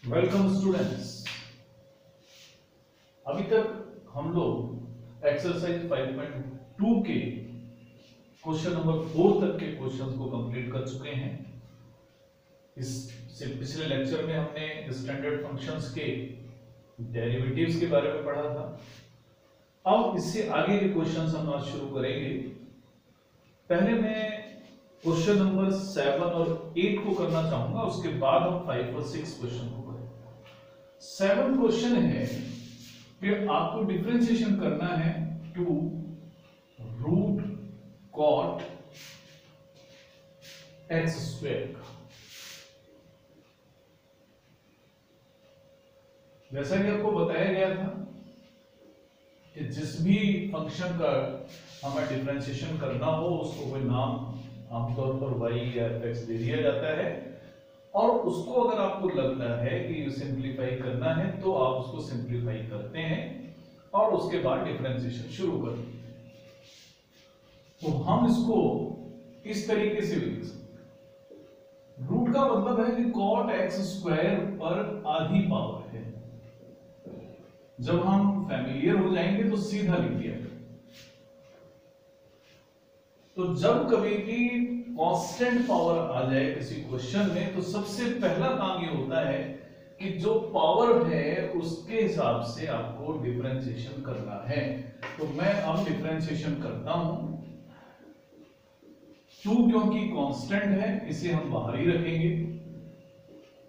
Welcome students. अभी तक हम लोग एक्सरसाइज 5.2 के क्वेश्चन नंबर 4 तक के क्वेश्चंस को कंप्लीट कर चुके हैं। इससे पिछले लेक्चर में हमने स्टैंडर्ड फंक्शंस के डेरिवेटिव्स के बारे में पढ़ा था। अब इससे आगे के क्वेश्चंस हम आज शुरू करेंगे। पहले मैं क्वेश्चन नंबर 7 और 8 को करना चाहूंगा, उसके बाद हम 5 और 6 क्वेश्चन को करेंगे। 7 क्वेश्चन है कि आपको डिफरेंशिएशन करना है two root cot x square का। जैसा कि आपको बताया गया था कि जिस भी फंक्शन का हमें डिफरेंशिएशन करना हो उसको कोई नाम आमतौर पर y या fx दे दिया जाता है, और उसको अगर आपको लगता है कि सिंप्लीफाई करना है तो आप उसको सिंप्लीफाई करते हैं और उसके बाद डिफरेंशिएशन शुरू करते हैं। तो हम इसको इस तरीके से भी लिख सकते हैं। रूट का मतलब है कि कॉट एक्स स्क्वायर पर आधी पावर है। जब हम फैमिलियर हो जाएंगे तो सीधा लिख दिया। तो जब कभी भी कांस्टेंट पावर आ जाए किसी क्वेश्चन में तो सबसे पहला काम ये होता है कि जो पावर है उसके हिसाब से आपको डिफरेंशिएशन करना है। तो मैं अब डिफरेंशिएशन करता हूं। 2 क्योंकि कांस्टेंट है इसे हम बाहर ही रखेंगे।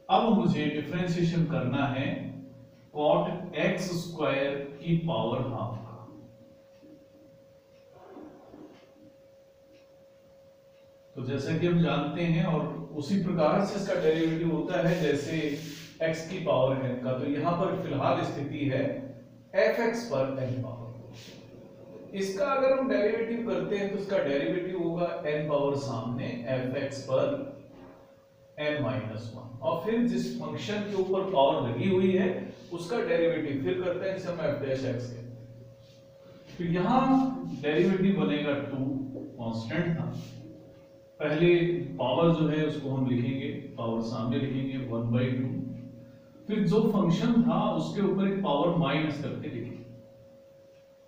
अब मुझे डिफरेंशिएशन करना है कॉट एक्स स्क्वायर की पावर हाफ। तो जैसा कि हम जानते हैं और उसी प्रकार से इसका डेरिवेटिव होता है जैसे x की पावर n का। तो यहां पर फिलहाल स्थिति है fx पर n पावर। इसका अगर हम डेरिवेटिव करते हैं तो इसका डेरिवेटिव होगा n पावर सामने fx पर n-1, और फिर जिस फंक्शन के ऊपर पावर लगी हुई है उसका डेरिवेटिव फिर करते हैं, इसे हम f डैश x कहते हैं। तो यहां डेरिवेटिव बनेगा 2, कांस्टेंट था। पहले पावर जो है उसको हम लिखेंगे, पावर सामने लिखेंगे 1/2। फिर जो फंक्शन था उसके ऊपर एक पावर माइनस करके लिखेंगे,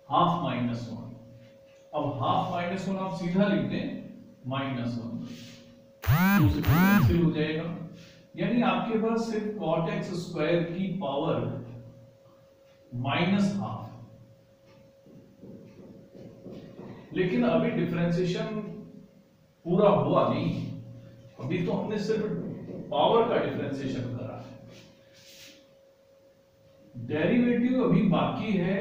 हाफ -1। अब हाफ -1 आप सीधा लिख दें -1, तो उसे कैंसिल हो जाएगा। यानी आपके पास सिर्फ cot x स्क्वायर की पावर -हाफ। लेकिन अभी डिफरेंशिएशन पूरा हुआ नहीं, अभी तो हमने सिर्फ पावर का डिफरेंशिएशन करा है। डेरिवेटिव अभी बाकी है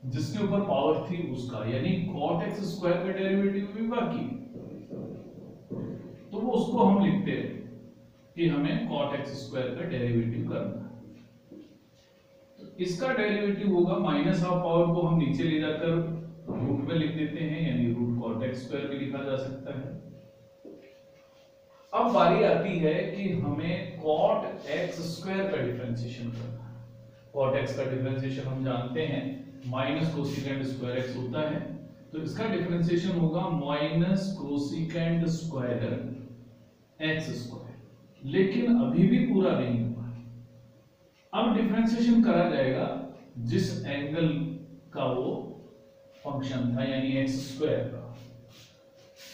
जिसके ऊपर पावर थी उसका, यानी cot x स्क्वायर का डेरिवेटिव भी बाकी। तो वो उसको हम लिखते हैं कि हमें cot x स्क्वायर का डेरिवेटिव करना है। तो इसका डेरिवेटिव होगा -हाफ। पावर को हम नीचे ले जाकर रूट में लिख देते हैं, यानी रूट cot x स्क्वायर भी लिखा जा सकता है। अब बारी आती है कि हमें cot x स्क्वायर का डिफरेंशिएशन करना है। cot x का डिफरेंशिएशन हम जानते हैं माइनस कोसिकेंड स्क्वायर x होता है। तो इसका डिफरेंशिएशन होगा minus cosecant square x square. लेकिन अभी भी पूरा नहीं हुआ है। अब डिफरेंशिएशन करा जाएगा जिस एंगल का वो फंक्शन था, यानी x स्क्वायर का।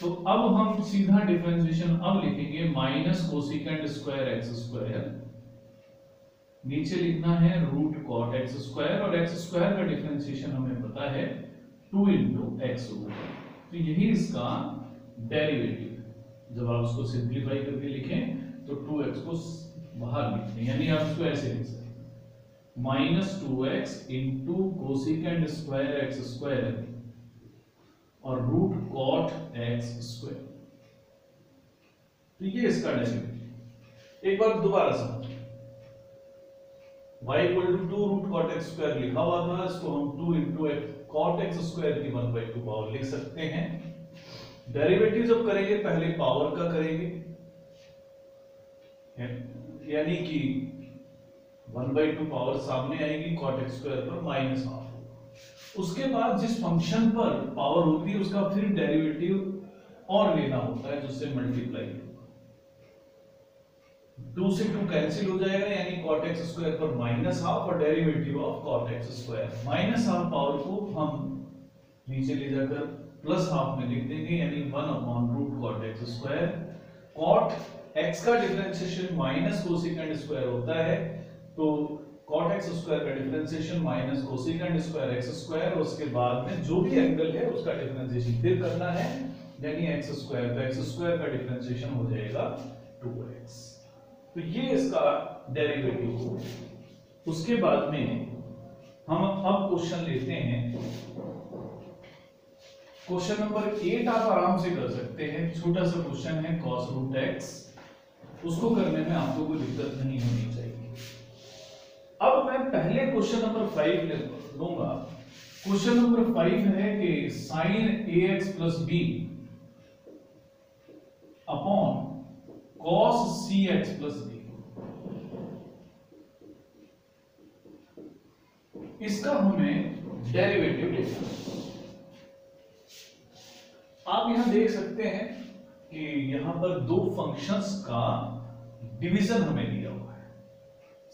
तो अब हम सीधा डिफरेंशिएशन अब लिखेंगे minus cosecant square x square, नीचे लिखना है रूट कॉट एक्स स्क्वायर, और एक्स स्क्वायर का डिफरेंशिएशन हमें पता है 2 × एक्स रूट। तो यही इसका डेरिवेटिव है। जब आप उसको सिंप्लीफाई करके लिखें तो 2x को बाहर लिखें, यानी आप इसको ऐसे लिख सकते हैं -2x × cosecant square x square और रूट कॉट एक्स स्क्वायर। तो ये इसका डेरिवेटिव। एक बार दोबारा समझ, y = 2 root cot x square लिखा हुआ था, इसको हम 2 × कॉट एक्स स्क्वायर की 1/2 पावर लिख सकते हैं। डेरिवेटिव जब करेंगे पहले पावर का करेंगे, यानी कि 1/2 पावर सामने आएगी cot x स्क्वायर पर -हाफ। उसके बाद जिस फंक्शन पर पावर होती है उसका फिर डेरिवेटिव और लेना होता है जिससे मल्टीप्लाई। 2 से 2 कैंसिल हो जाएगा, यानी cot x स्क्वायर पर माइनस हाफ और derivative of cot x square. Minus half power को हम नीचे ले जाकर प्लस हाफ में लिख देंगे, यानी 1/रूट cot x square. cot x का डिफरेंशिएशन माइनस कोसेकेंड स्क्वायर होता है, तो cot x स्क्वायर का differentiation minus cosecant square x square, उसके बाद में जो भी एंगल है उसका डिफरेंशिएशन फिर करना है, यानी x स्क्वायर, तो x स्क्वायर का डिफरेंशिएशन हो जाएगा 2x। तो ये इसका डेरिवेटिव हो। उसके बाद में हम अब क्वेश्चन लेते हैं, क्वेश्चन नंबर 8 आप आराम से कर सकते हैं, छोटा सा क्वेश्चन है cos रूट x, उसको करने में आपको कोई दिक्कत नहीं होनी चाहिए। अब मैं पहले क्वेश्चन नंबर 5 लूंगा। क्वेश्चन नंबर 5 है कि sin ax plus b upon cos cx plus d, इसका हमें डेरिवेटिव लेना है। आप यहां देख सकते हैं कि यहां पर दो फंक्शंस का डिवीजन हमें दिया हुआ है,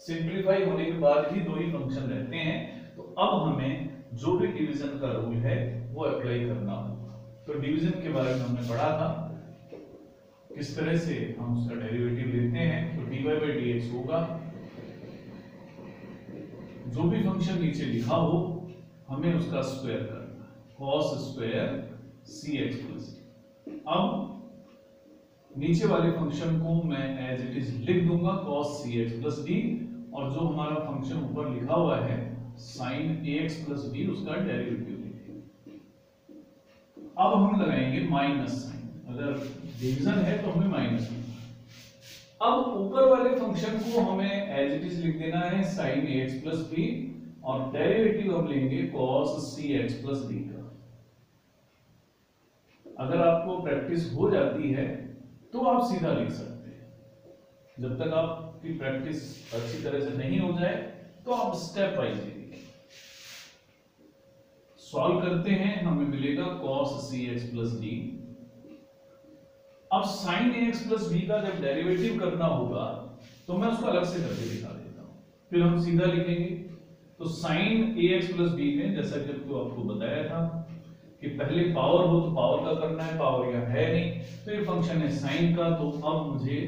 सिंप्लीफाई होने के बाद ही दो ही फंक्शन रहते हैं, तो अब हमें जो भी डिवीजन का रूल है वो अप्लाई करना होगा। तो डिवीजन के बारे में हमने पढ़ा था, किस तरह से हम उसका डेरिवेटिव लेते हैं। तो dy by dx होगा, जो भी फंक्शन नीचे लिखा हो हमें उसका स्क्वायर करना है, cos square cx plus d। अब नीचे वाले फंक्शन को मैं एज इट इज लिख दूंगा cos cx प्लस d, और जो हमारा फंक्शन ऊपर लिखा हुआ है sin ax प्लस d, उसका डेरिवेटिव लिखेंगे। अब हम लगाएंगे माइनस साइन, अगर डिवीजन है तो हमें माइनस लिखना है। अब ऊपर वाले फंक्शन को हमें एज इट इज लिख देना है sin ax प्लस b, और डेरिवेटिव हम लेंगे cos cx प्लस d का। अगर आपको प्रैक्टिस हो जाती है तो आप सीधा लिख सकते हैं, जब तक आपकी प्रैक्टिस अच्छी तरह से नहीं हो जाए तो आप स्टेप वाइज लिखिए। सॉल्व करते हैं, हमें मिलेगा cos cx प्लस d। अब sin ax प्लस b का जब डेरिवेटिव करना होगा तो मैं उसको अलग से करके दिखा देता हूं, फिर हम सीधा लिखेंगे। तो sin ax प्लस b में जैसा कि आपको बताया था कि पहले पावर हो तो पावर का करना है, पावर यहां है नहीं, तो ये फंक्शन है sin का, तो अब मुझे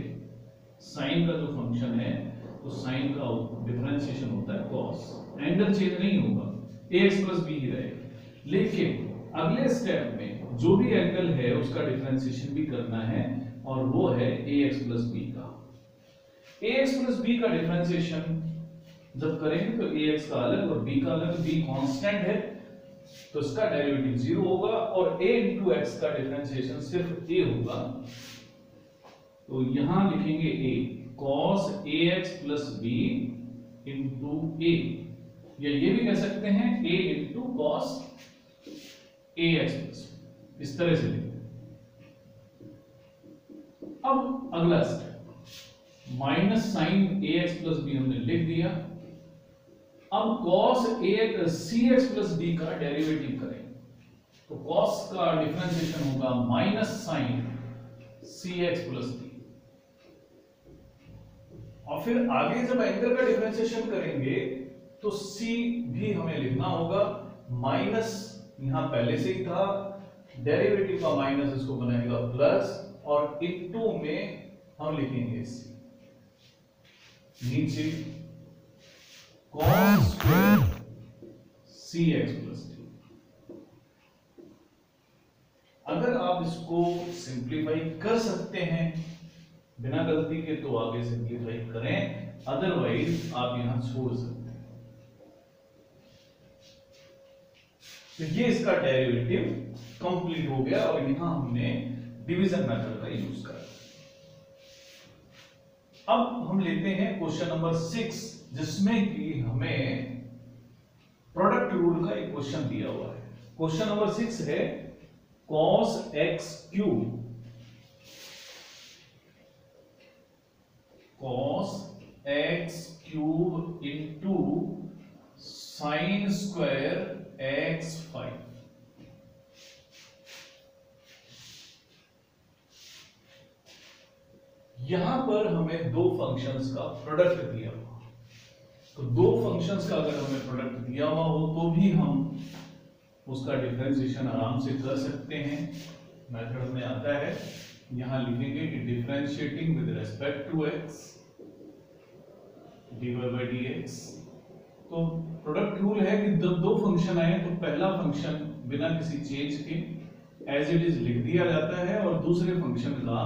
sin का जो फंक्शन है तो sin का डिफरेंशिएशन होता है cos, एंगल चेंज नहीं होगा, ax प्लस b ही रहेगा। लेकिन अगले स्टेप में जो भी एंगल है उसका डिफरेंशिएशन भी करना है, और वो है ax प्लस b का। ax प्लस b का डिफरेंशिएशन जब करेंगे तो ax का अलग और b का अलग, b कांस्टेंट है तो इसका डेरिवेटिव 0 होगा, और a into x का डिफरेंशिएशन सिर्फ a होगा, तो यहां लिखेंगे a cos ax plus b into a, या ये भी कह सकते हैं a into cos ax plus, इस तरह से लिखते हैं। अब अगला step, minus sine ax plus b हमने लिख दिया। अब cos cx प्लस d का डेरिवेटिव करें, तो cos का डिफरेंशिएशन होगा minus sine cx plus d, और फिर आगे जब एंगल का डिफरेंशिएशन करेंगे तो c भी हमें लिखना होगा, माइनस यहां पहले से ही था, डेरिवेटिव का माइनस इसको बनाएगा प्लस, और इनटू में हम लिखेंगे c, नीचे cos square cx plus d। अगर आप इसको सिंप्लीफाई कर सकते हैं बिना गलती के तो आगे सिंप्लीफाई करें, अदरवाइज आप यहां छोड़ सकते हैं। तो ये इसका डेरिवेटिव कंप्लीट हो गया, और यहां हमने डिवीजन मेथड का यूज करा। अब हम लेते हैं क्वेश्चन नंबर 6, जिसमें कि हमें प्रोडक्ट रूल का एक क्वेश्चन दिया हुआ है। क्वेश्चन नंबर 6 है cos x cube into sine square x 5। यहां पर हमें दो फंक्शंस का प्रोडक्ट दिया हुआ, तो दो फंक्शंस का अगर हमें प्रोडक्ट दिया हुआ हो तो भी हम उसका डिफरेंशिएशन आराम से कर सकते हैं। मेथड में आता है, यहां लिखेंगे कि differentiating with respect to x dy by dx। तो प्रोडक्ट रूल है कि जब दो फंक्शन आए तो पहला फंक्शन बिना किसी चेंज के एज इट इज लिख दिया जाता है और दूसरे फंक्शन का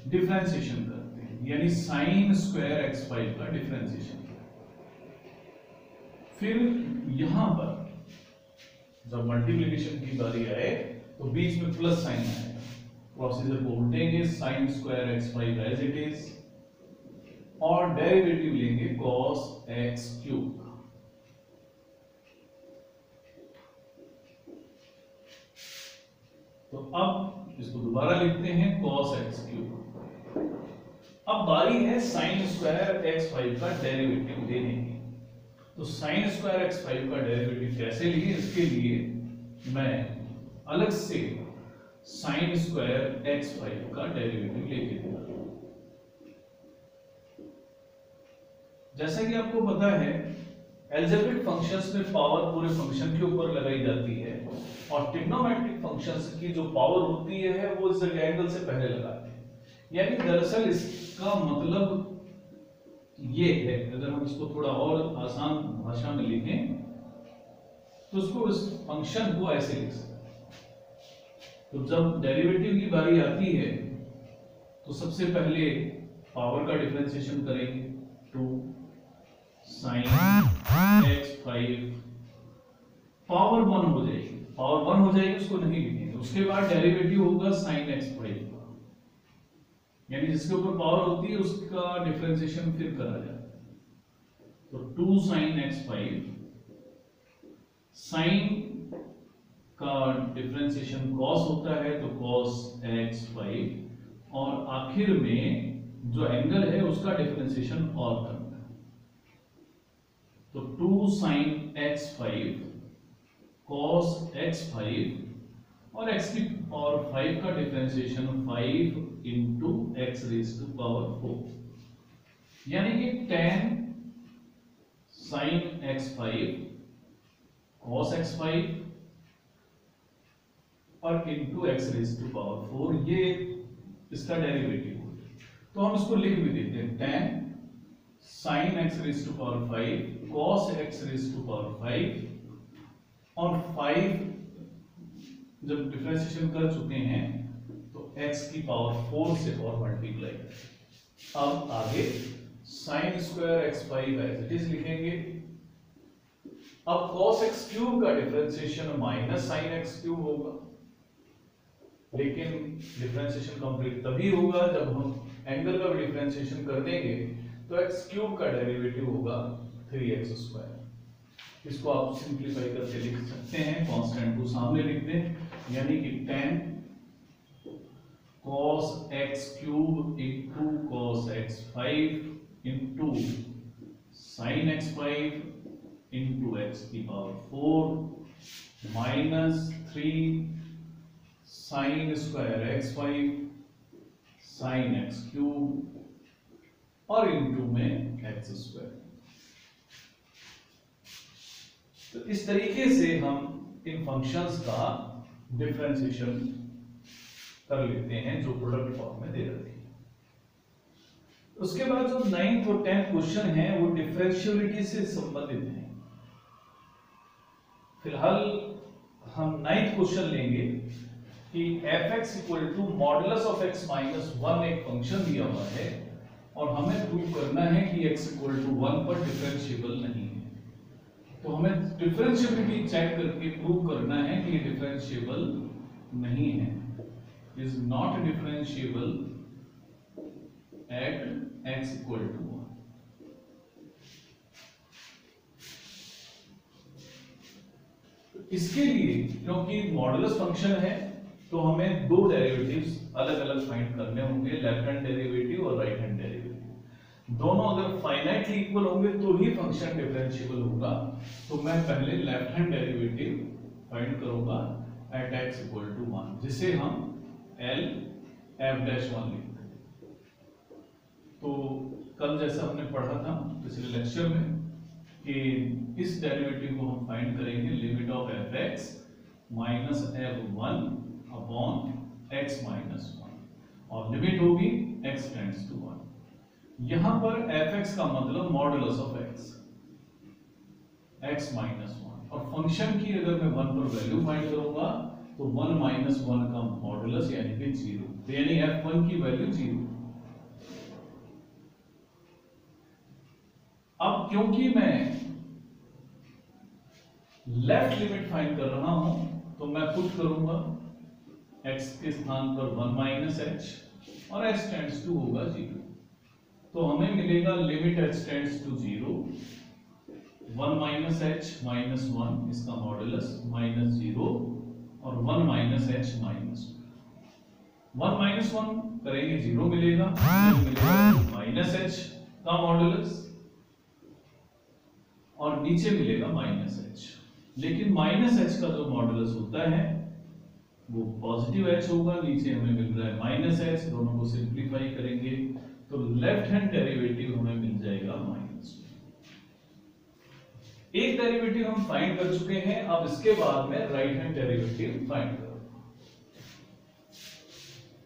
डिफरेंशिएशन करते हैं, यानी sin स्क्वायर x5 का डिफरेंशिएशन। फिर यहां पर जब मल्टीप्लिकेशन की बारी आए तो बीच में प्लस साइन आएगा, प्रोसीजर को उल्टेंगे, sin square x5 as it is और डेरिवेटिव लेंगे cos x क्यूब का। तो अब इसको दोबारा लिखते हैं cos x क्यूब। अब बारी है sin स्क्वायर x5 का डेरिवेटिव लेने की। तो sin स्क्वायर x5 का डेरिवेटिव कैसे लिए, इसके लिए मैं अलग से sin स्क्वायर x5 का डेरिवेटिव लेके दूंगा। जैसा कि आपको पता है एल्जेब्रिक फंक्शंस में पावर पूरे फंक्शन के ऊपर लगाई जाती है और ट्रिग्नोमेट्रिक फंक्शंस की जो पावर होती है वो इस एंगल से पहले लगाते हैं। यानी दरअसल इसका मतलब ये है, अगर हम इसको थोड़ा और आसान भाषा में लिखें तो उसको इस फंक्शन को ऐसे लिख सकते हैं। तो जब डेरिवेटिव की बारी आती है तो सबसे पहले पावर का डिफरेंशिएशन करेंगे, 2 sin x5 पावर 1 हो जाएगी, पावर 1 हो जाएगी उसको नहीं लिखेंगे। उसके बाद डेरिवेटिव होगा sin x5 का, यानी जिसके ऊपर पावर होती है उसका डिफरेंशिएशन फिर करा जाता है। तो 2 sin x5, sin का डिफरेंशिएशन cos होता है तो cos x5 और आखिर में जो एंगल है उसका डिफरेंशिएशन और करना है। तो 2 sin x5 cos x5 और x की पावर 5 का differentiation 5 into x raise to power 4, यानी कि 10 sin x5 cos x5 और into x raise to power 4, ये इसका डेरिवेटिव हो। तो हम इसको लिख भी देते हैं, 10 sin x raise to power 5 cos x raise to power 5 और 5 जब डिफरेंशिएशन कर चुके हैं तो x की पावर 4 से और मल्टीप्लाई करें। अब आगे sin square x5 as it is लिखेंगे। अब cos x क्यूब का differentiation minus sin x cube होगा, लेकिन डिफरेंशिएशन कंप्लीट तभी होगा जब हम एंगल का भी डिफरेंशिएशन कर देंगे। तो x क्यूब का डेरिवेटिव होगा 3x स्क्वायर। इसको आप सिंप्लीफाई करके लिख सकते हैं, कांस्टेंट को सामने लिख दें, यानी कि 10 cos x cube into cos x5 into sin x5 into x की power 4 minus 3 sin square x5 sin x cube और इंटू में x स्क्वायर। तो इस तरीके से हम इन फंक्शंस का डिफरेंशिएशन कर लेते हैं जो प्रोडक्ट फॉर्म में दे रखी है। उसके बाद जो 9th और 10th क्वेश्चन है वो डिफरेंशियबिलिटी से संबंधित है। फिलहाल हम 9th क्वेश्चन लेंगे कि f(x) = modulus of x minus 1 एक फंक्शन दिया हुआ है और हमें प्रूव करना है कि x = 1 पर डिफरेंशिएबल नहीं है। तो हमें डिफरेंशियबिलिटी चेक करके प्रूव करना है कि ये डिफरेंशिएबल नहीं है, is not differentiable at x = 1। इसके लिए क्योंकि मॉडुलस फंक्शन है तो हमें दो डेरिवेटिव्स अलग अलग फाइंड करने होंगे, लेफ्ट हैंड डेरिवेटिव और राइट हैंड डेरिवेटिव। दोनों अगर फाइनाइटली इक्वल होंगे तो ही फंक्शन डिफरेंशिएबल होगा। तो मैं पहले लेफ्ट हैंड डेरिवेटिव फाइंड करूंगा एट x = 1, जिसे हम L f'1 लिखते हैं। तो कल जैसा हमने पढ़ा था पिछले लेक्चर में कि इस डेरिवेटिव को हम फाइंड करेंगे limit of F X minus F one upon X minus one और लिमिट होगी एक्स टेंड्स टू वन। यहां पर एफ एक्स का मतलब modulus of x, x minus one, और फंक्शन की अगर मैं वन पर वैल्यू फाइंड करूंगा तो वन माइनस वन का मॉडुलस यानी कि जीरो, तो यानी एफ वन की वैल्यू जीरो। अब क्योंकि मैं लेफ्ट लिमिट फाइंड कर रहा हूं तो मैं पुट करूंगा x के स्थान पर वन माइनस एच और h टेंड्स टू होगा जीरो, तो हमें मिलेगा limit h tends to zero one minus h minus one इसका मॉडुलस माइनस जीरो और one minus h minus one minus one करेंगे जीरो मिलेगा, माइनस एच का मॉडुलस और नीचे मिलेगा माइनस एच। लेकिन माइनस एच का जो मॉडुलस होता है वो पॉजिटिव एच होगा, नीचे हमें मिल रहा है माइनस एच, दोनों को सिंप्लीफाई करेंगे तो लेफ्ट हैंड डेरिवेटिव हमें मिल जाएगा माइनस। एक डेरिवेटिव हम फाइंड कर चुके हैं, अब इसके बाद में राइट हैंड डेरिवेटिव फाइंड करो।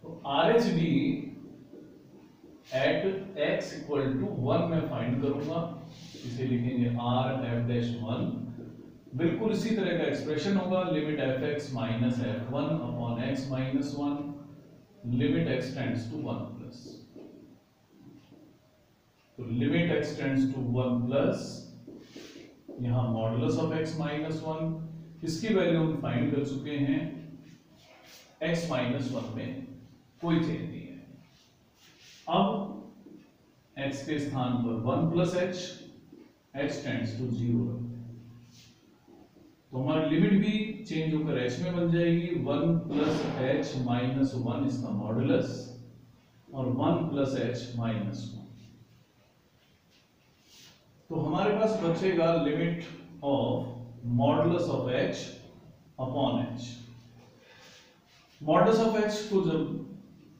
तो R H D at x equal to one में फाइंड करूंगा, इसे लिखेंगे आर एफ डैश वन। बिल्कुल इसी तरह का एक्सप्रेशन होगा, limit F X minus F one upon X minus one limit X tends to one plus, तो limit X tends to one plus यहां modulus of X minus one, इसकी value हम find कर चुके हैं, एक्स माइनस वन में कोई change नहीं है। अब एक्स के स्थान पर one plus h, h tends to zero, तो हमारी लिमिट भी चेंज होकर एच में बन जाएगी, one plus H minus one इसका मॉडुलस और one plus H minus one. तो हमारे पास बचेगा limit of modulus of H upon H. Modulus of H को जब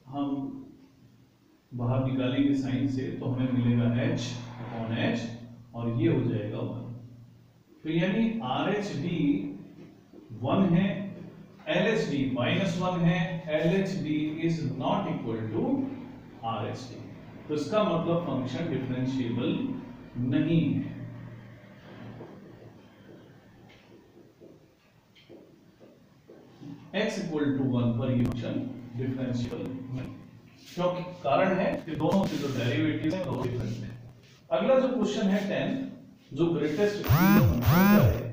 हम बाहर निकालेंगे साइन से तो हमें मिलेगा एच अपॉन एच और ये हो जाएगा वन, तो यानी आर एच डी वन है, L H D minus one है, L H D is not equal to R H D, तो इसका मतलब फंक्शन डिफरेंशिएबल नहीं है। x इक्वल टू वन पर ये फंक्शन डिफरेंशिएबल नहीं, क्योंकि कारण है कि दोनों के जो डेरिवेटिव हैं वो डिफरेंट है। अगला जो क्वेश्चन है 10 जो ग्रेटेस्ट इंटीजर फंक्शन का है,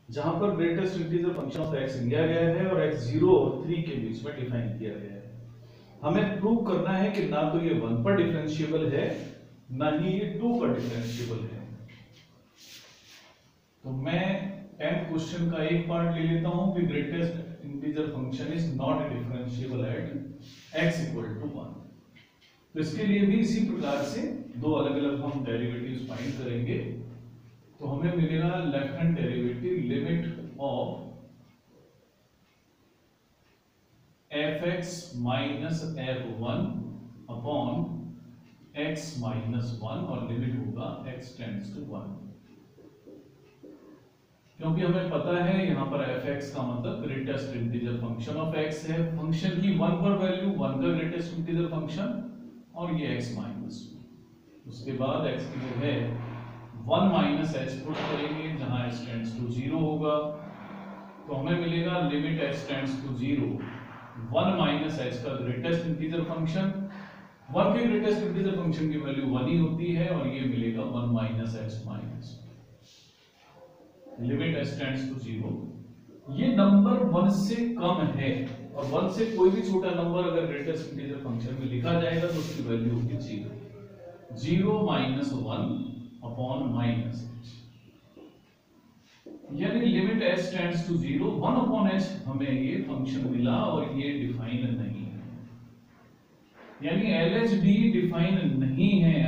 जहां पर greatest integer function of x लिया गया है और x 0 और 3 के बीच में डिफाइन किया गया है। हमें प्रूव करना है कि ना तो ये 1 पर डिफरेंशिएबल है ना ही ये 2 पर डिफरेंशिएबल है। तो मैं 10 क्वेश्चन का एक पार्ट ले लेता हूं कि greatest integer function is not differentiable at x equal to 1। तो इसके लिए भी इसी प्रकार से दो अलग अलग हम डेरिवेटिव्स फाइंड करेंगे, तो हमें मिलेगा left hand derivative limit of fx minus f1 upon x minus one और लिमिट होगा x टेंड्स टू 1। क्योंकि हमें पता है यहां पर fx का मतलब greatest integer function of x है, फंक्शन की 1 पर वैल्यू 1 का ग्रेटेस्ट इंटीजर फंक्शन और ये x माइनस, उसके बाद x की जो है 1 माइनस एच पुट करेंगे जहां h टेंड्स टू 0 होगा, तो हमें मिलेगा limit h tends to 0 1 minus h का ग्रेटेस्ट इंटीजर फंक्शन, 1 के ग्रेटेस्ट इंटीजर फंक्शन की वैल्यू 1 ही होती है और ये मिलेगा 1 minus h minus limit h tends to 0। ये नंबर 1 से कम है और 1 से कोई भी छोटा नंबर अगर ग्रेटेस्ट इंटीजर फंक्शन में लिखा जाएगा तो उसकी वैल्यू होगी 0, 0 माइनस 1 अपॉन माइनस h, यानी limit h tends to 0 1 upon h हमें ये फंक्शन मिला और ये डिफाइन नहीं है, यानी LHD डिफाइन नहीं है।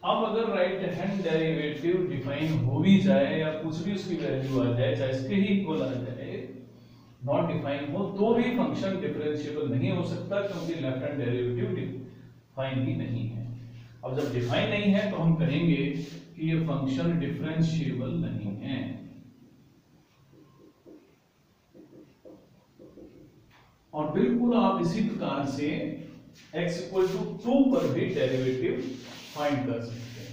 अब अगर राइट हैंड डेरिवेटिव डिफाइन हो भी जाए या कुछ भी उसकी वैल्यू आ जाए, चाहे इसके ही इक्वल आ जाए, नॉट डिफाइन हो, तो भी फंक्शन डिफरेंशिएबल नहीं हो सकता, क्योंकि लेफ्ट हैंड डेरिवेटिव डिफाइन ही नहीं है। अब जब डिफाइन नहीं है तो हम कहेंगे कि ये फंक्शन डिफरेंशिएबल नहीं है। और बिल्कुल आप इसी प्रकार से x इक्वल टू 2 पर भी डेरिवेटिव फाइंड कर सकते हैं।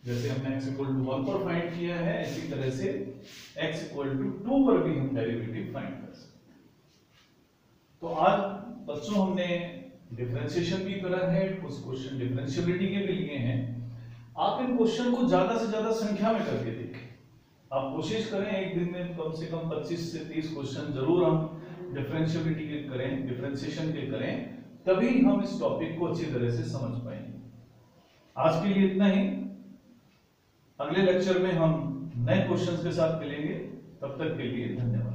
जैसे हमने x इक्वल टू 1 पर फाइंड किया है, इसी तरह से x इक्वल टू 2 पर भी हम डेरिवेटिव फाइंड कर सकते हैं। तो आज बच्चों हमने डिफरेंशिएशन भी करा है, कुछ क्वेश्चन डिफरेंशिएबिलिटी के भी लिए हैं। आप इन क्वेश्चन को ज्यादा से ज्यादा संख्या में करके देखें। आप कोशिश करें एक दिन में कम से कम 25 से 30 क्वेश्चन जरूर हम डिफरेंशिएबिलिटी के करें, डिफरेंशिएशन के करें, तभी हम इस टॉपिक को अच्छी तरह से समझ पाएंगे। आज के लिए इतना ही। अगले लेक्चर में हम नए क्वेश्चंस के साथ मिलेंगे। तब तक के लिए धन्यवाद।